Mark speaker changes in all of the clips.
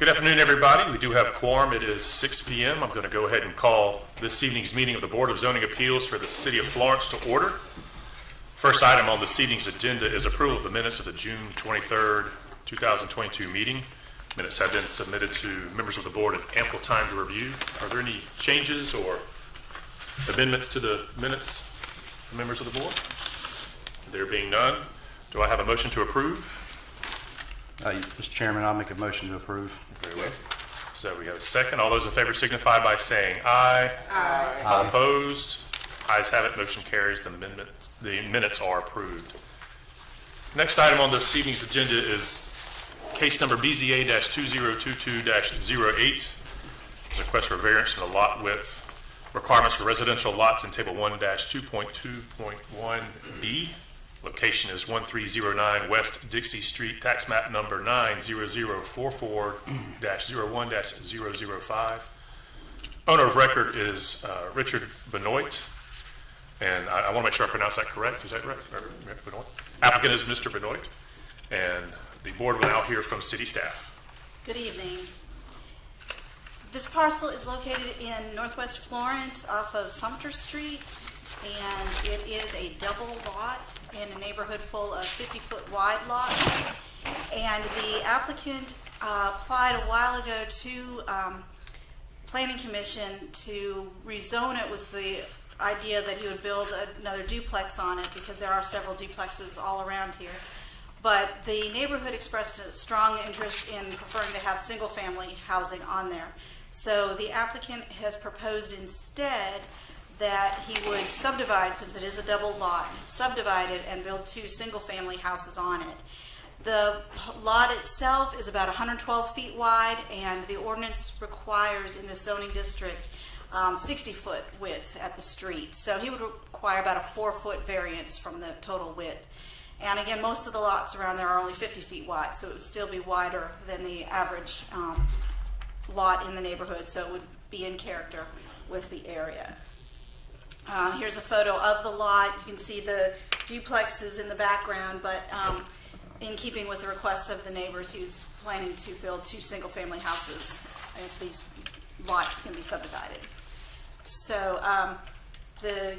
Speaker 1: Good afternoon, everybody. We do have quorum. It is 6 p.m. I'm going to go ahead and call this evening's meeting of the Board of Zoning Appeals for the City of Florence to order. First item on this evening's agenda is approval of the minutes of the June 23rd, 2022 meeting. Minutes have been submitted to members of the board in ample time to review. Are there any changes or amendments to the minutes from members of the board? There being none, do I have a motion to approve?
Speaker 2: Mr. Chairman, I'll make a motion to approve.
Speaker 1: Very well. So we have a second. All those in favor signify by saying aye. Aye. All opposed? Ayes have it. Motion carries. The minutes are approved. Next item on this evening's agenda is case number BZA-2022-08. It's a request for variance from the lot width requirements for residential lots in Table 1-2.2.1B. Location is 1309 West Dixie Street, tax map number 90044-01-005. Owner of record is Richard Benoit, and I want to make sure I pronounce that correct. Is that right? Benoit? Applicant is Mr. Benoit, and the board will now hear from city staff.
Speaker 3: Good evening. This parcel is located in northwest Florence off of Sumter Street, and it is a double lot in a neighborhood full of 50-foot wide lots. And the applicant applied a while ago to Planning Commission to rezone it with the idea that he would build another duplex on it, because there are several duplexes all around here. But the neighborhood expressed a strong interest in preferring to have single-family housing on there. So the applicant has proposed instead that he would subdivide, since it is a double lot, subdivide it and build two single-family houses on it. The lot itself is about 112 feet wide, and the ordinance requires in this zoning district 60-foot width at the street. So he would require about a 4-foot variance from the total width. And again, most of the lots around there are only 50 feet wide, so it would still be wider than the average lot in the neighborhood, so it would be in character with the area. Here's a photo of the lot. You can see the duplexes in the background, but in keeping with the requests of the neighbors, he's planning to build two single-family houses if these lots can be subdivided. So the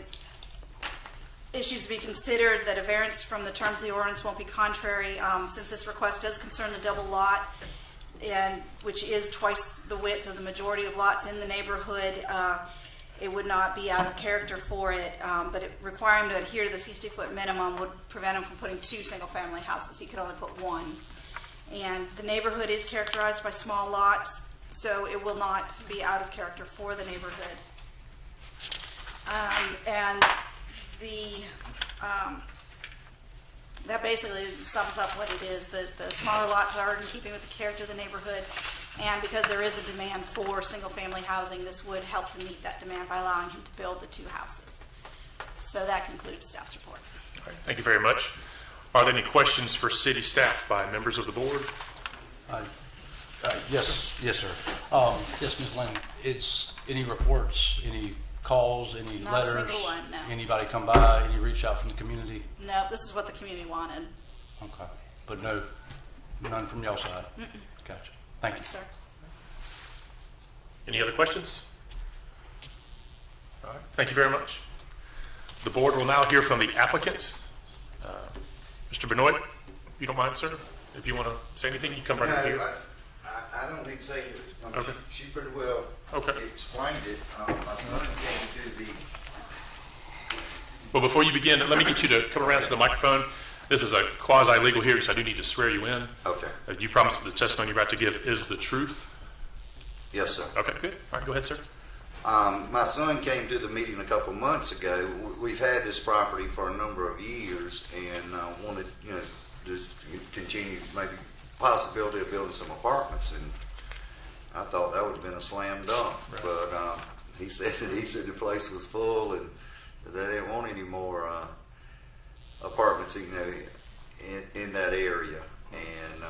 Speaker 3: issues to be considered: that a variance from the terms of the ordinance won't be contrary, since this request does concern the double lot, and which is twice the width of the majority of lots in the neighborhood. It would not be out of character for it, but requiring him to adhere to the 60-foot minimum would prevent him from putting two single-family houses. He could only put one. And the neighborhood is characterized by small lots, so it will not be out of character for the neighborhood. And that basically sums up what it is. The smaller lots are in keeping with the character of the neighborhood, and because there is a demand for single-family housing, this would help to meet that demand by allowing him to build the two houses. So that concludes staff's report.
Speaker 1: All right, thank you very much. Are there any questions for city staff by members of the board?
Speaker 2: Yes, sir. Yes, Ms. Lane. It's any reports, any calls, any
Speaker 3: Not
Speaker 2: letters?
Speaker 3: a single one, no.
Speaker 2: Anybody come by? Any reach out from the community?
Speaker 3: No, this is what the community wanted.
Speaker 2: Okay, but none from your side. Gotcha. Thank you.
Speaker 3: Yes, sir.
Speaker 1: Any other questions? All right, thank you very much. The board will now hear from the applicant. Mr. Benoit, if you don't mind, sir, if you want to say anything, you come right up here.
Speaker 4: I don't need to say it.
Speaker 1: Okay.
Speaker 4: She pretty well explained it. My son came to the...
Speaker 1: Well, before you begin, let me get you to come around to the microphone. This is a quasi-legal hearing, so I do need to swear you in.
Speaker 4: Okay.
Speaker 1: You promise that the testimony you're about to give is the truth?
Speaker 4: Yes, sir.
Speaker 1: Okay, good. All right, go ahead, sir.
Speaker 4: My son came to the meeting a couple months ago. We've had this property for a number of years and wanted, to continue maybe possibility of building some apartments, and I thought that would have been a slam dunk. Right. But he said the place was full and they didn't want any more apartments, in that area. And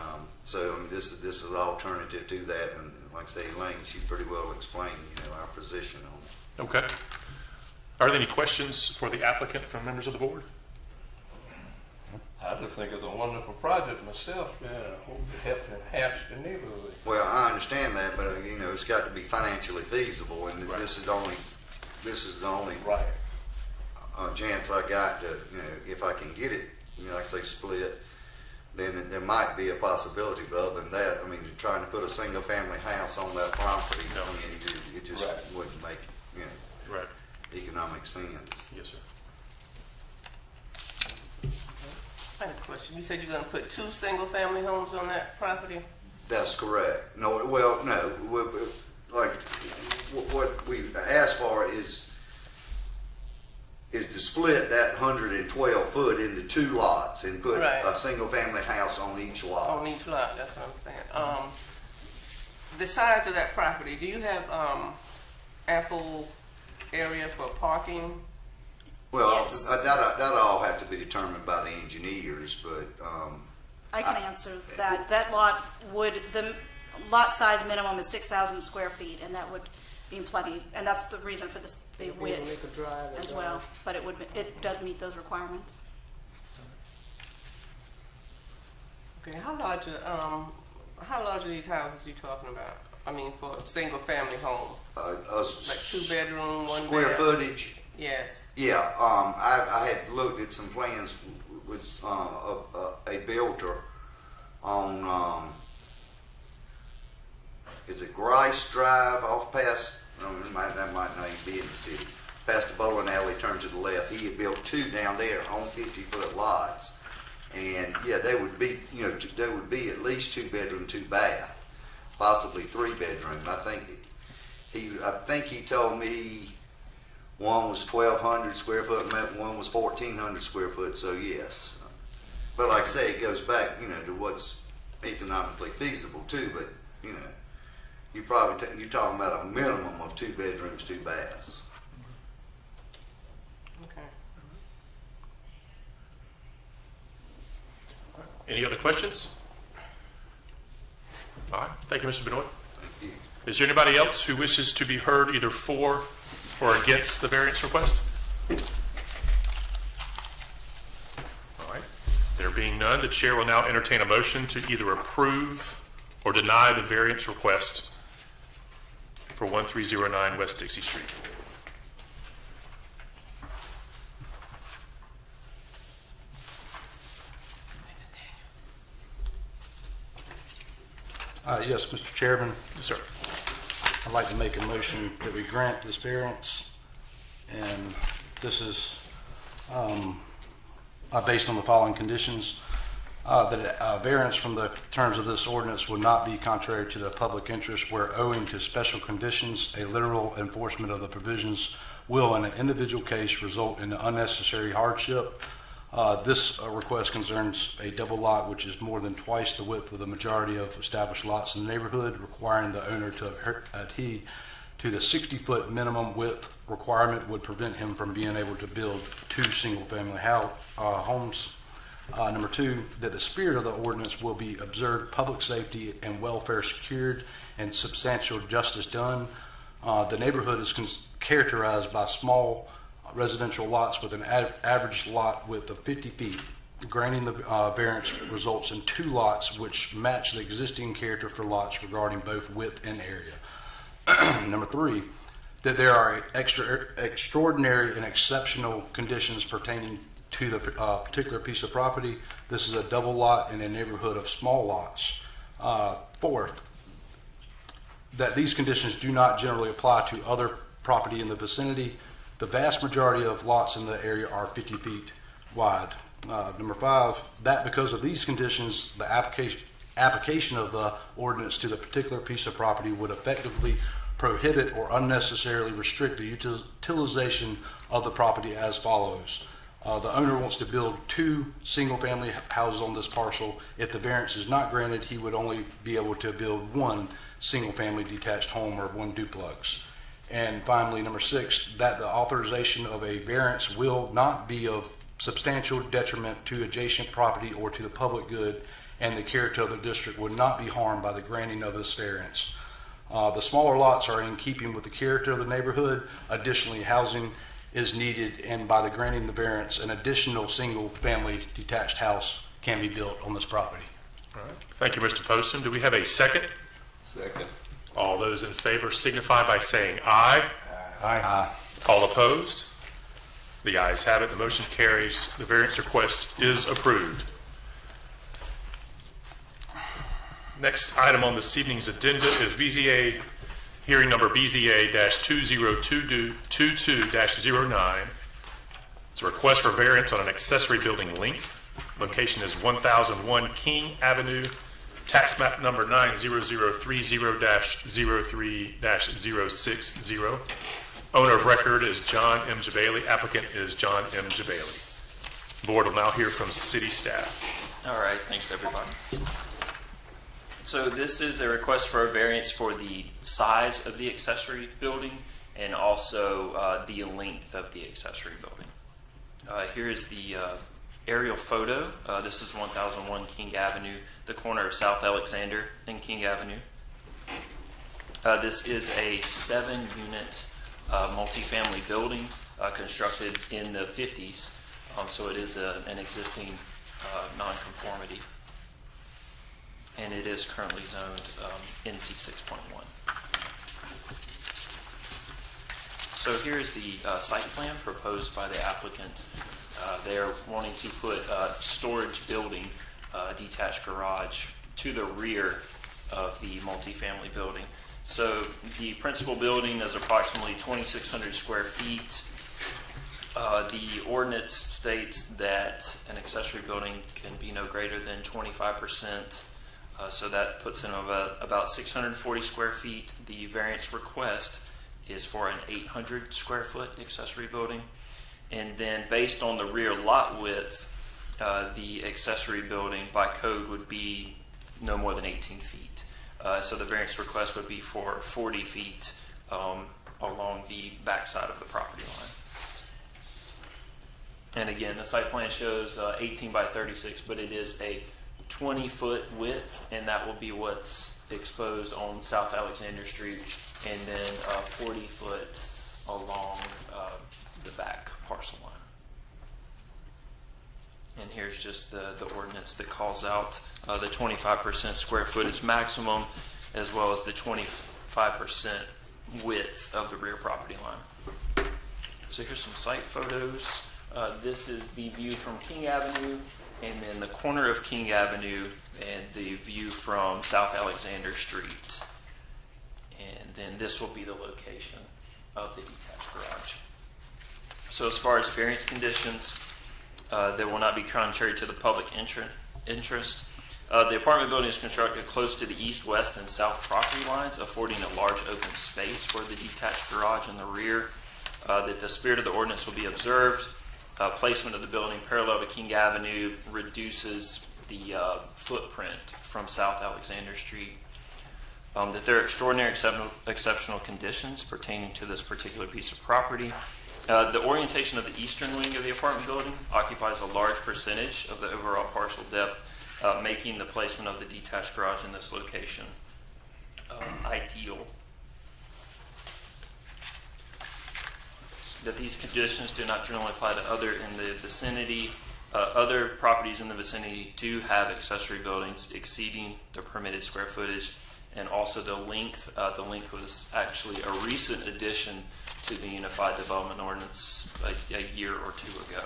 Speaker 4: so this is an alternative to that. And like I say, Elaine, she pretty well explained, our position on it.
Speaker 1: Okay. Are there any questions for the applicant from members of the board?
Speaker 5: I just think it's a wonderful project myself, and I hope it helps enhance the neighborhood.
Speaker 4: Well, I understand that, but you know, it's got to be financially feasible, and this is the only
Speaker 5: Right.
Speaker 4: chance I got to, you know, if I can get it, you know, like I say, split, then there might be a possibility. But other than that, I mean, trying to put a single family house on that property,
Speaker 1: No.
Speaker 4: I mean, it just
Speaker 5: Right.
Speaker 4: wouldn't make, you know,
Speaker 1: Right.
Speaker 4: economic sense.
Speaker 1: Yes, sir.
Speaker 6: I have a question. You said you're gonna put 2 single-family homes on that property?
Speaker 4: That's correct. No, well, no, like, what we asked for is to split that 112 foot into 2 lots and put
Speaker 6: Right.
Speaker 4: a single family house on each lot.
Speaker 6: On each lot, that's what I'm saying. The size of that property, do you have, ample area for parking?
Speaker 4: Well,
Speaker 3: Yes.
Speaker 4: that'll all have to be determined by the engineers, but,
Speaker 3: I can answer that. That lot the lot size minimum is 6,000 square feet, and that would be plenty, and that's the reason for the width as well, but it does meet those requirements.
Speaker 6: Okay, how large are these houses you talking about? I mean, for a single-family home? Like 2 bedroom, 1
Speaker 4: square
Speaker 6: bath?
Speaker 4: footage.
Speaker 6: Yes.
Speaker 4: Yeah, I had looked at some plans with a builder on, is it Grice Drive off past, that might not even be in the city, past the bowling alley, turn to the left. He had built 2 down there on 50-foot lots. And yeah, they would be, you know, there would be at least 2 bedroom, 2 bath, possibly 3 bedroom. I think he told me one was 1,200 square foot, and one was 1,400 square foot. So yes, but like I say, it goes back, you know, to what's economically feasible too. But you know, you're talking about a minimum of 2 bedrooms, 2 baths.
Speaker 6: Okay.
Speaker 1: Any other questions? All right. Thank you, Mr. Benoit.
Speaker 4: Thank you.
Speaker 1: Is there anybody else who wishes to be heard either for or against the variance request? All right. There being none, the chair will now entertain a motion to either approve or deny the variance request for 1309 West Dixie Street.
Speaker 2: Yes, Mr. Chairman,
Speaker 1: Yes, sir.
Speaker 2: I'd like to make a motion that we grant this variance, and this is based on the following conditions. That a variance from the terms of this ordinance would not be contrary to the public interest where, owing to special conditions, a literal enforcement of the provisions will in an individual case result in an unnecessary hardship. This request concerns a double lot which is more than twice the width of the majority of established lots in the neighborhood, requiring the owner to adhere to the 60-foot minimum width requirement would prevent him from being able to build 2 single-family homes. Number 2, that the spirit of the ordinance will be observed, public safety and welfare secured, and substantial justice done. The neighborhood is characterized by small residential lots with an average lot width of 50 feet. Granting the variance results in 2 lots which match the existing character for lots regarding both width and area. Number 3, that there are extraordinary and exceptional conditions pertaining to the particular piece of property. This is a double lot in a neighborhood of small lots. 4th, that these conditions do not generally apply to other property in the vicinity. The vast majority of lots in the area are 50 feet wide. Number 5, that because of these conditions, the application of the ordinance to the particular piece of property would effectively prohibit or unnecessarily restrict the utilization of the property as follows. The owner wants to build 2 single-family houses on this parcel. If the variance is not granted, he would only be able to build 1 single-family detached home or 1 duplex. And finally, number 6, that the authorization of a variance will not be of substantial detriment to adjacent property or to the public good, and the character of the district would not be harmed by the granting of this variance. The smaller lots are in keeping with the character of the neighborhood. Additionally, housing is needed, and by the granting the variance, an additional single-family detached house can be built on this property.
Speaker 1: All right. Thank you, Mr. Poston. Do we have a second?
Speaker 5: Second.
Speaker 1: All those in favor signify by saying aye.
Speaker 2: Aye.
Speaker 1: All opposed? The ayes have it. The motion carries. The variance request is approved. Next item on this evening's agenda is BZA, hearing number BZA-2022-09. It's a request for variance on an accessory building length. Location is 1001 King Avenue, tax map number 90030-03-060. Owner of record is John M. Jabali. Applicant is John M. Jabali. Board will now hear from city staff.
Speaker 7: All right, thanks everybody. So this is a request for a variance for the size of the accessory building and also the length of the accessory building. Here is the aerial photo. This is 1001 King Avenue, the corner of South Alexander and King Avenue. This is a 7-unit multifamily building constructed in the 50s, so it is an existing nonconformity. And it is currently zoned NC 6.1. So here is the site plan proposed by the applicant. They are wanting to put a storage building, detached garage, to the rear of the multifamily building. So the principal building is approximately 2,600 square feet. The ordinance states that an accessory building can be no greater than 25%. So that puts in about 640 square feet. The variance request is for an 800 square foot accessory building. And then based on the rear lot width, the accessory building by code would be no more than 18 feet. So the variance request would be for 40 feet along the backside of the property line. And again, the site plan shows 18 by 36, but it is a 20-foot width, and that will be what's exposed on South Alexander Street, and then 40-foot along the back parcel line. And here's just the ordinance that calls out the 25% square footage maximum, as well as the 25% width of the rear property line. So here's some site photos. This is the view from King Avenue, and then the corner of King Avenue, and the view from South Alexander Street. And then this will be the location of the detached garage. So as far as variance conditions, they will not be contrary to the public interest. The apartment building is constructed close to the east, west, and south property lines, affording a large open space for the detached garage in the rear. That the spirit of the ordinance will be observed. Placement of the building parallel to King Avenue reduces the footprint from South Alexander Street. That there are extraordinary exceptional conditions pertaining to this particular piece of property. The orientation of the eastern wing of the apartment building occupies a large percentage of the overall parcel depth, making the placement of the detached garage in this location ideal. That these conditions do not generally apply to other in the vicinity. Other properties in the vicinity do have accessory buildings exceeding the permitted square footage, and also the length. The length was actually a recent addition to the Unified Development Ordinance a year or two ago.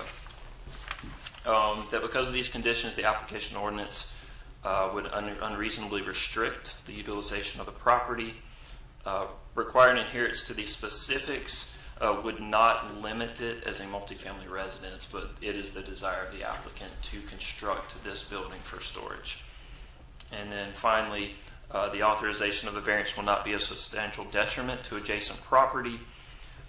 Speaker 7: That because of these conditions, the application ordinance would unreasonably restrict the utilization of the property. Requiring adherence to these specifics would not limit it as a multifamily residence, but it is the desire of the applicant to construct this building for storage. And then finally, the authorization of the variance will not be a substantial detriment to adjacent property.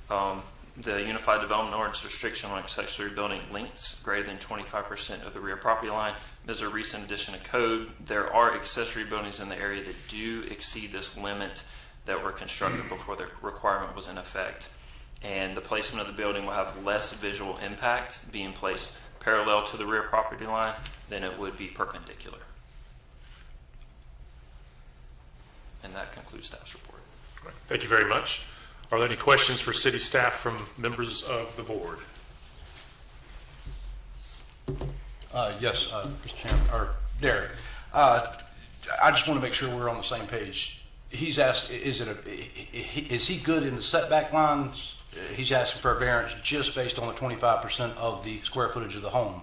Speaker 7: The Unified Development Ordinance restriction on accessory building lengths greater than 25% of the rear property line is a recent addition to code. There are accessory buildings in the area that do exceed this limit that were constructed before the requirement was in effect. And the placement of the building will have less visual impact being placed parallel to the rear property line than it would be perpendicular. And that concludes staff's report.
Speaker 1: All right. Thank you very much. Are there any questions for city staff from members of the board?
Speaker 2: Yes, Mr. Chairman, or Derek. I just want to make sure we're on the same page. He's asked, is he good in the setback lines? He's asking for a variance just based on the 25% of the square footage of the home.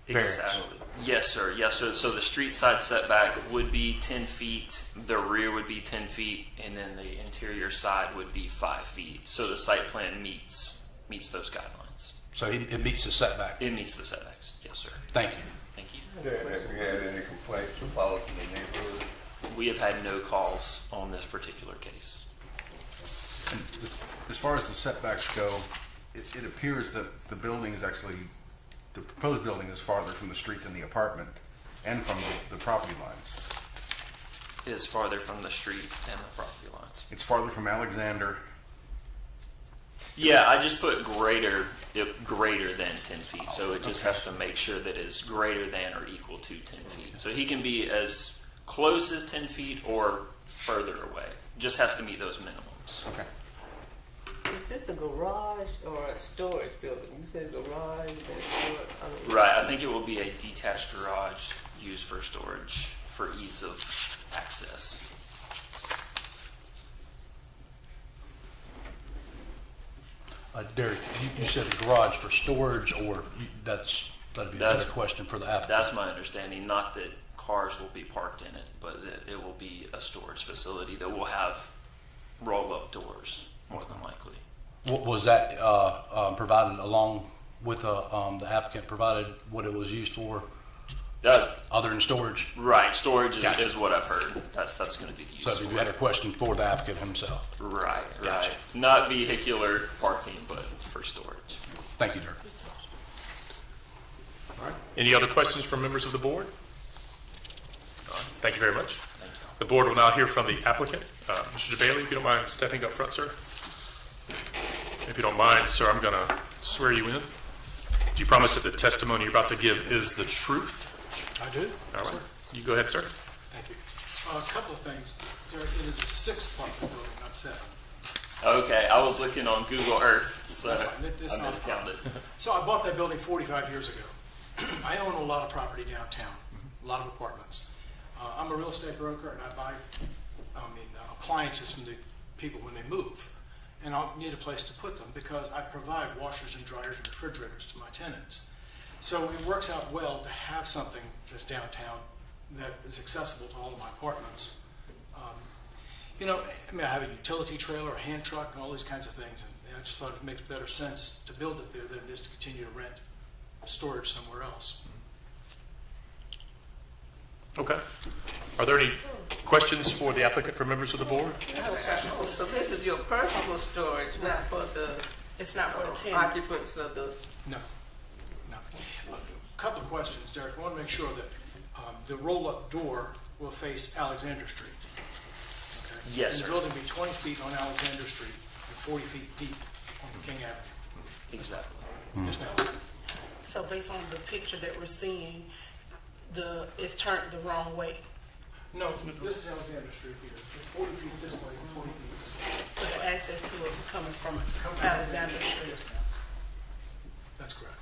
Speaker 7: Exactly. Yes, sir. Yes, sir. So the street side setback would be 10 feet, the rear would be 10 feet, and then the interior side would be 5 feet. So the site plan meets those guidelines.
Speaker 2: So it meets the setback.
Speaker 7: It meets the setbacks. Yes, sir.
Speaker 2: Thank you.
Speaker 7: Thank you.
Speaker 5: Have we had any complaints about it in the neighborhood?
Speaker 7: We have had no calls on this particular case.
Speaker 8: As far as the setbacks go, it appears that the building is actually, the proposed building is farther from the street than the apartment and from the property lines.
Speaker 7: It is farther from the street and the property lines.
Speaker 8: It's farther from Alexander.
Speaker 7: Yeah, I just put greater than 10 feet. So it just has to make sure that it's greater than or equal to 10 feet. So he can be as close as 10 feet or further away. Just has to meet those minimums.
Speaker 8: Okay.
Speaker 6: Is this a garage or a storage building? You said garage and storage. I mean,
Speaker 7: Right, I think it will be a detached garage used for storage for ease of access.
Speaker 2: Derek, you said a garage for storage, or that'd be a
Speaker 7: That's-
Speaker 2: better question for the applicant.
Speaker 7: That's my understanding, not that cars will be parked in it, but that it will be a storage facility that will have roll-up doors, more than likely.
Speaker 2: Was that provided along with the applicant provided what it was used for, other than storage?
Speaker 7: Right, storage is,
Speaker 2: Gotcha.
Speaker 7: is what I've heard. That's going to be the
Speaker 2: So
Speaker 7: use
Speaker 2: if
Speaker 7: for
Speaker 2: you had a
Speaker 7: it.
Speaker 2: question for the applicant himself.
Speaker 7: Right,
Speaker 2: Gotcha.
Speaker 7: right. Not vehicular parking, but for storage.
Speaker 2: Thank you, Derek.
Speaker 1: All right. Any other questions from members of the board? All right. Thank you very much.
Speaker 7: Thank you.
Speaker 1: The board will now hear from the applicant. Mr. Bailey, if you don't mind stepping up front, sir. If you don't mind, sir, I'm going to swear you in. Do you promise that the testimony you're about to give is the truth?
Speaker 9: I do.
Speaker 1: All
Speaker 9: Sir.
Speaker 1: right. You go ahead, sir.
Speaker 9: Thank you. A couple of things. Derek, it is a 6-apartment building, not 7.
Speaker 7: Okay, I was looking on Google Earth, so
Speaker 9: That's fine. It's
Speaker 7: I
Speaker 9: not a
Speaker 7: miscounted.
Speaker 9: So I bought that building 45 years ago. I own a lot of property downtown, a lot of apartments. I'm a real estate broker, and I buy appliances from the people when they move. And I'll need a place to put them because I provide washers and dryers and refrigerators to my tenants. So it works out well to have something that's downtown that is accessible to all of my apartments. I have a utility trailer, a hand truck, and all these kinds of things. And I just thought it makes better sense to build it there than it is to continue to rent storage somewhere else.
Speaker 1: Okay. Are there any questions for the applicant from members of the board?
Speaker 6: So this is your personal storage, not for the
Speaker 10: It's not for the tenants.
Speaker 6: occupants of the.
Speaker 9: No. A couple of questions, Derek. I want to make sure that the roll-up door will face Alexander Street. Okay?
Speaker 7: Yes,
Speaker 9: And
Speaker 7: sir.
Speaker 9: the building will be 20 feet on Alexander Street and 40 feet deep on King Avenue.
Speaker 7: Exactly.
Speaker 9: Yes, ma'am.
Speaker 10: So based on the picture that we're seeing, it's turned the wrong way.
Speaker 9: No, this is Alexander Street here. It's 40 feet this way and 20 feet this way.
Speaker 10: But the access to it is coming from Alexander Street.
Speaker 9: Yes, ma'am. That's correct.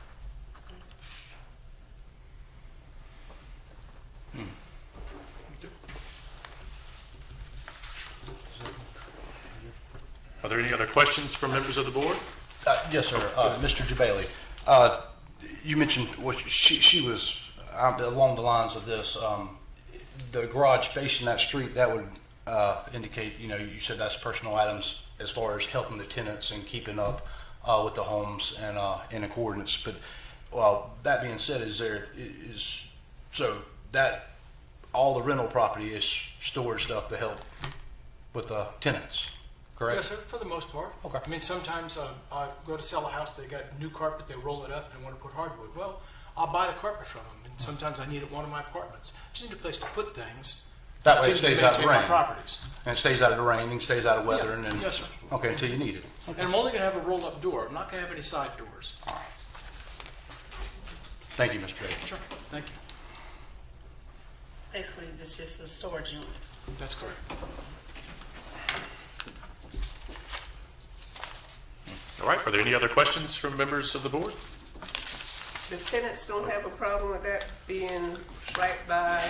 Speaker 1: Are there any other questions from members of the board?
Speaker 2: Yes, sir. Mr. Jabali, you mentioned she was along the lines of this. The garage facing that street, that would indicate, you said that's personal items as far as helping the tenants and keeping up with the homes and in accordance. But that being said, so that all the rental property is storage stuff to help with the tenants, correct?
Speaker 9: Yes, sir, for the most part.
Speaker 2: Okay.
Speaker 9: I mean, sometimes I go to sell a house, they got new carpet, they roll it up and want to put hardwood. Well, I'll buy the carpet from them, and sometimes I need it at one of my apartments. I just need a place to put things.
Speaker 2: That way it
Speaker 9: to
Speaker 2: stays out of the
Speaker 9: maintain my
Speaker 2: rain.
Speaker 9: properties.
Speaker 2: And it stays out of the rain and stays out of weather
Speaker 9: Yeah.
Speaker 2: and
Speaker 9: Yes, sir.
Speaker 2: okay, until you need it.
Speaker 9: And I'm only going to have a roll-up door. I'm not going to have any side doors.
Speaker 2: Thank you, Mr. Bailey.
Speaker 9: Sure. Thank you.
Speaker 10: Basically, it's just a storage unit.
Speaker 9: That's correct.
Speaker 1: All right. Are there any other questions from members of the board?
Speaker 6: the tenants don't have a problem with that being right by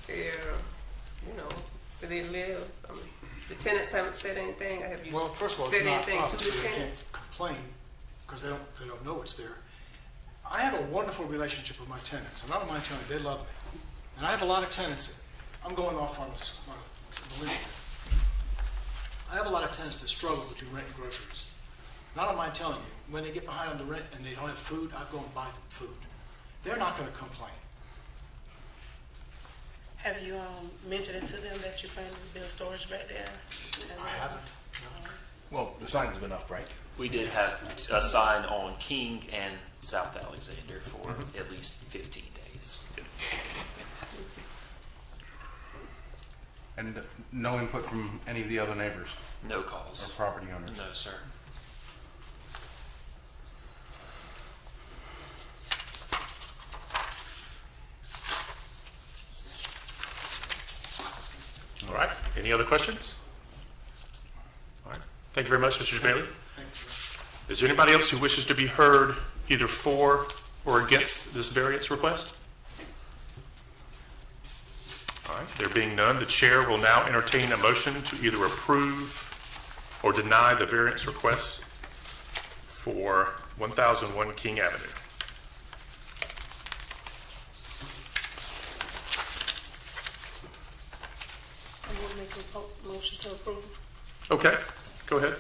Speaker 6: their, where they live? I mean, the tenants haven't said anything? Have you
Speaker 9: Well, first of all,
Speaker 6: said
Speaker 9: it's not
Speaker 6: anything
Speaker 9: up,
Speaker 6: to
Speaker 9: so
Speaker 6: the
Speaker 9: they can't
Speaker 6: tenants?
Speaker 9: complain because they don't know it's there. I have a wonderful relationship with my tenants, and I don't mind telling you, they love me. And I have a lot of tenants. I'm going off on the limb. I have a lot of tenants that struggle between rent and groceries. And I don't mind telling you, when they get behind on the rent and they don't have food, I go and buy them food. They're not going to complain.
Speaker 10: Have you mentioned it to them that you plan to build storage back there?
Speaker 9: I haven't. No.
Speaker 8: Well, the sign's been up, right?
Speaker 7: We did have a sign on King and South Alexander for at least 15 days.
Speaker 8: And no input from any of the other neighbors
Speaker 7: No
Speaker 8: or
Speaker 7: calls.
Speaker 8: property owners?
Speaker 7: No, sir.
Speaker 1: All right, any other questions? All right, thank you very much, Mr. Bailey.
Speaker 9: Thank you.
Speaker 1: Is there anybody else who wishes to be heard either for or against this variance request? All right, there being none, the chair will now entertain a motion to either approve or deny the variance request for 1001 King Avenue.
Speaker 10: I'm going to make a motion to approve.
Speaker 1: Okay, go ahead.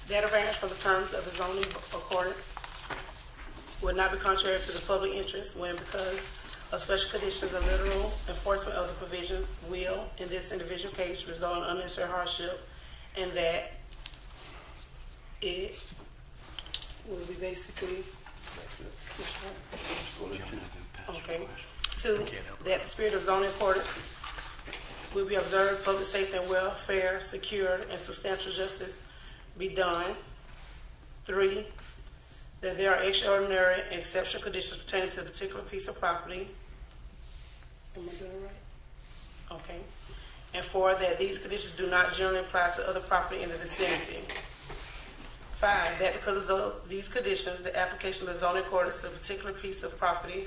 Speaker 10: That a variance from the terms of the zoning accordance would not be contrary to the public interest when, because of special conditions, a literal enforcement of the provisions will, in this individual case, result in unnecessary hardship, and that it will be basically, okay, two, that the spirit of zoning accordance will be observed, public safety and welfare secured, and substantial justice be done. 3, that there are extraordinary and exceptional conditions pertaining to a particular piece of property. Am I doing it right? Okay. And 4, that these conditions do not generally apply to other property in the vicinity. 5, that because of these conditions, the application of the zoning accordance to a particular piece of property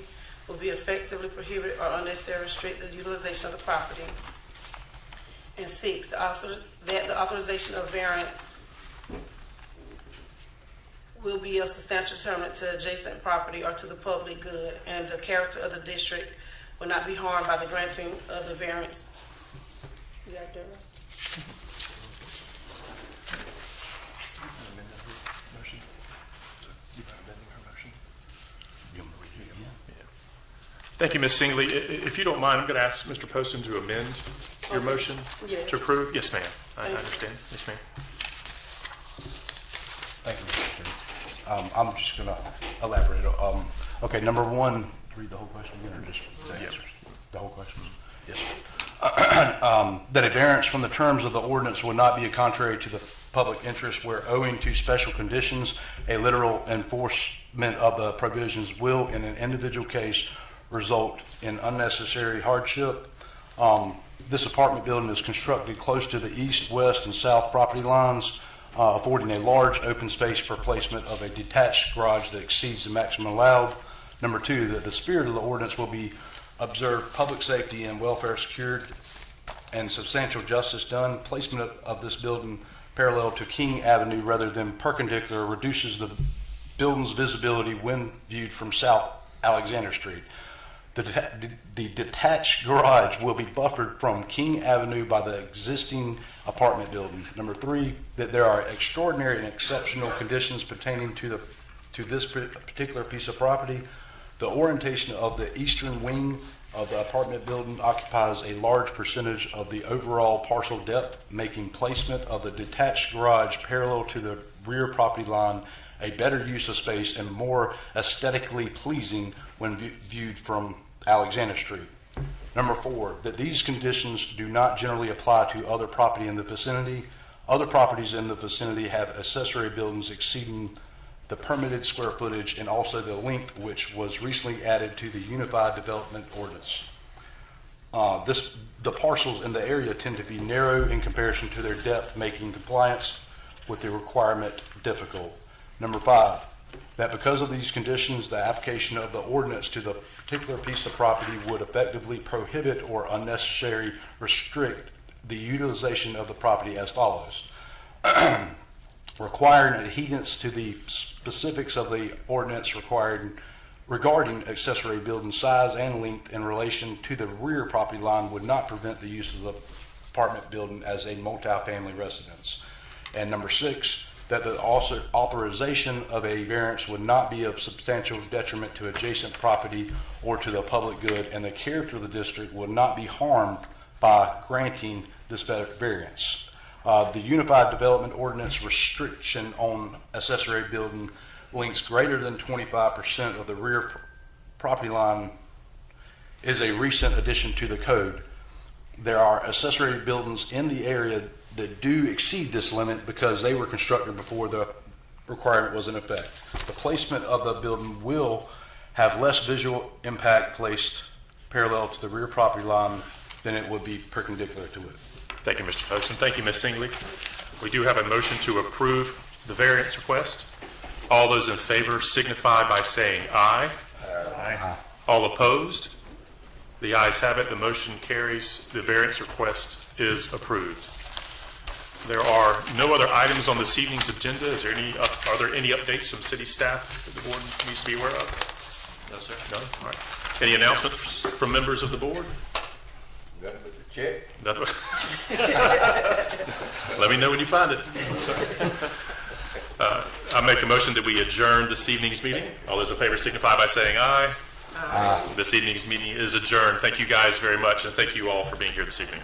Speaker 10: will be effectively prohibited or unnecessarily restrict the utilization of the property. And 6, that the authorization of variance will be of substantial determinant to adjacent property or to the public good, and the character of the district will not be harmed by the granting of the variance. You got that right?
Speaker 1: Thank you, Ms. Singley. If you don't mind, I'm going to ask Mr. Poston to amend your motion
Speaker 10: Yes.
Speaker 1: to approve. Yes, ma'am. I
Speaker 10: Thank you.
Speaker 1: understand. Yes, ma'am.
Speaker 2: Thank you, Mr. Chairman. I'm just going to elaborate. Okay, number 1, read the whole question again, or just the answers? The whole question? Yes. That a variance from the terms of the ordinance would not be contrary to the public interest where, owing to special conditions, a literal enforcement of the provisions will, in an individual case, result in unnecessary hardship. This apartment building is constructed close to the east, west, and south property lines, affording a large open space for placement of a detached garage that exceeds the maximum allowed. Number 2, that the spirit of the ordinance will be observed, public safety and welfare secured, and substantial justice done. Placement of this building parallel to King Avenue rather than perpendicular reduces the building's visibility when viewed from South Alexander Street. The detached garage will be buffered from King Avenue by the existing apartment building. Number 3, that there are extraordinary and exceptional conditions pertaining to this particular piece of property. The orientation of the eastern wing of the apartment building occupies a large percentage of the overall parcel depth, making placement of the detached garage parallel to the rear property line a better use of space and more aesthetically pleasing when viewed from Alexander Street. Number 4, that these conditions do not generally apply to other property in the vicinity. Other properties in the vicinity have accessory buildings exceeding the permitted square footage and also the length which was recently added to the Unified Development Ordinance. The parcels in the area tend to be narrow in comparison to their depth, making compliance with the requirement difficult. Number 5, that because of these conditions, the application of the ordinance to the particular piece of property would effectively prohibit or unnecessarily restrict the utilization of the property as follows. Requiring adherence to the specifics of the ordinance regarding accessory building size and length in relation to the rear property line would not prevent the use of the apartment building as a multifamily residence. And number 6, that the authorization of a variance would not be of substantial detriment to adjacent property or to the public good, and the character of the district would not be harmed by granting this variance. The Unified Development Ordinance restriction on accessory building lengths greater than 25% of the rear property line is a recent addition to the code. There are accessory buildings in the area that do exceed this limit because they were constructed before the requirement was in effect. The placement of the building will have less visual impact placed parallel to the rear property line than it would be perpendicular to it.
Speaker 1: Thank you, Mr. Poston. Thank you, Ms. Singley. We do have a motion to approve the variance request. All those in favor signify by saying aye. Aye. All opposed? The ayes have it. The motion carries. The variance request is approved. There are no other items on this evening's agenda. Are there any updates from city staff that the board needs to be aware of?
Speaker 7: No, sir.
Speaker 1: No? All right. Any announcements from members of the board?
Speaker 5: Nothing but the check.
Speaker 1: Nothing. Let me know when you find it. I make a motion that we adjourn this evening's meeting. All those in favor signify by saying aye. Aye. This evening's meeting is adjourned. Thank you guys very much, and thank you all for being here this evening.